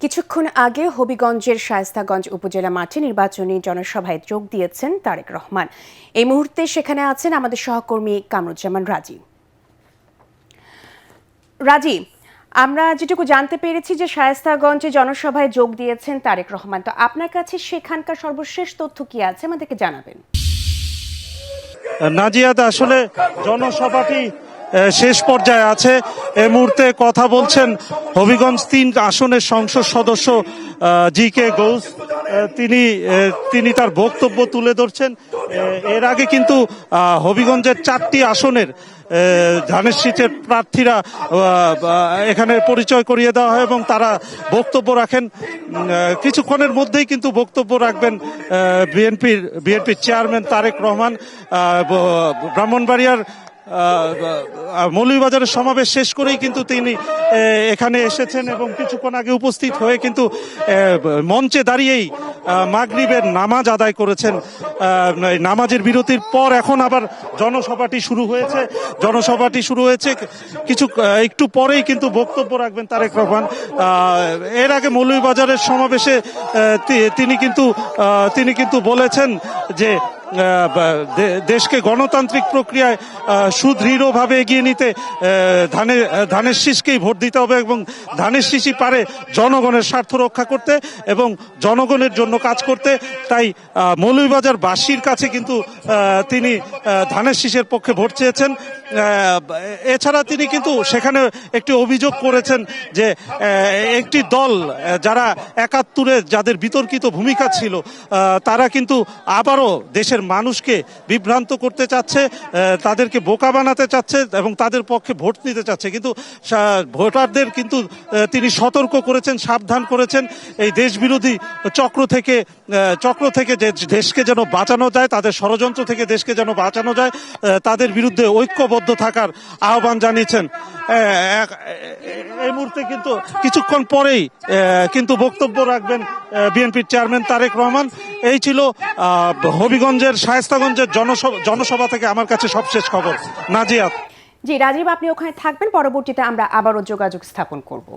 কিছুক্ষণ আগে হবিগঞ্জের শায়েস্তাগঞ্জ উপজেলা মাঠে নির্বাচনী জনসভায় যোগ দিয়েছেন তারেক রহমান। এই মুহূর্তে সেখানে আছেন আমাদের সহকর্মী কামরুজ্জামান রাজি। আমরা যেটুকু জানতে পেরেছি যে শায়েস্তাগঞ্জে জনসভায় যোগ দিয়েছেন তারেক রহমান, তো আপনার কাছে সেখানকার সর্বশেষ তথ্য কি আছে আমাদেরকে জানাবেন। নাজিয়াদ, আসলে জনসভাটি শেষ পর্যায়ে আছে। এই মুহূর্তে কথা বলছেন হবিগঞ্জ ৩ আসনের সংসদ সদস্য জি.কে. গৌস। তিনি তার বক্তব্য তুলে ধরছেন। এর আগে কিন্তু হবিগঞ্জের 4টি আসনের ধানের শীষের প্রার্থীরা এখানে পরিচয় করিয়ে দেওয়া হয় এবং তারা বক্তব্য রাখেন। কিছুক্ষণের মধ্যেই কিন্তু বক্তব্য রাখবেন বিএনপির চেয়ারম্যান তারেক রহমান। ব্রাহ্মণবাড়িয়ার মৌলভীবাজারের সমাবেশ শেষ করেই কিন্তু তিনি এখানে এসেছেন এবং কিছুক্ষণ আগে উপস্থিত হয়ে কিন্তু মঞ্চে দাঁড়িয়েই মাগরিবের নামাজ আদায় করেছেন। নামাজের বিরতির পর এখন আবার জনসভাটি শুরু হয়েছে। একটু পরেই কিন্তু বক্তব্য রাখবেন তারেক রহমান। এর আগে মৌলভীবাজারের সমাবেশে তিনি কিন্তু বলেছেন যে দেশকে গণতান্ত্রিক প্রক্রিয়ায় সুদৃঢ়ভাবে এগিয়ে নিতে ধানের শীষকেই ভোট দিতে হবে এবং ধানের শীষই পারে জনগণের স্বার্থ রক্ষা করতে এবং জনগণের জন্য কাজ করতে। তাই মৌলভীবাজারবাসীর কাছে কিন্তু তিনি ধানের শীষের পক্ষে ভোট চেয়েছেন। এছাড়া তিনি কিন্তু সেখানে একটি অভিযোগ করেছেন যে একটি দল যারা ৭১-এ যাদের বিতর্কিত ভূমিকা ছিল তারা কিন্তু আবারও দেশের মানুষকে বিভ্রান্ত করতে চাচ্ছে, তাদেরকে বোকা বানাতে চাচ্ছে এবং তাদের পক্ষে ভোট নিতে চাচ্ছে। কিন্তু ভোটারদের কিন্তু তিনি সতর্ক করেছেন, সাবধান করেছেন এই দেশবিরোধী চক্র থেকে যে দেশকে যেন বাঁচানো যায়, তাদের ষড়যন্ত্র থেকে দেশকে যেন বাঁচানো যায়, তাদের বিরুদ্ধে ঐক্যবদ্ধ থাকার আহ্বান জানিয়েছেন। এই মুহূর্তে কিন্তু কিছুক্ষণ পরেই কিন্তু বক্তব্য রাখবেন বিএনপির চেয়ারম্যান তারেক রহমান। এই ছিল হবিগঞ্জের শায়েস্তাগঞ্জের জনসভা থেকে আমার কাছে সবশেষ খবর। নাজিয়াত। জি রাজীব, আপনি ওখানে থাকবেন, পরবর্তীতে আমরা আবারও যোগাযোগ স্থাপন করব।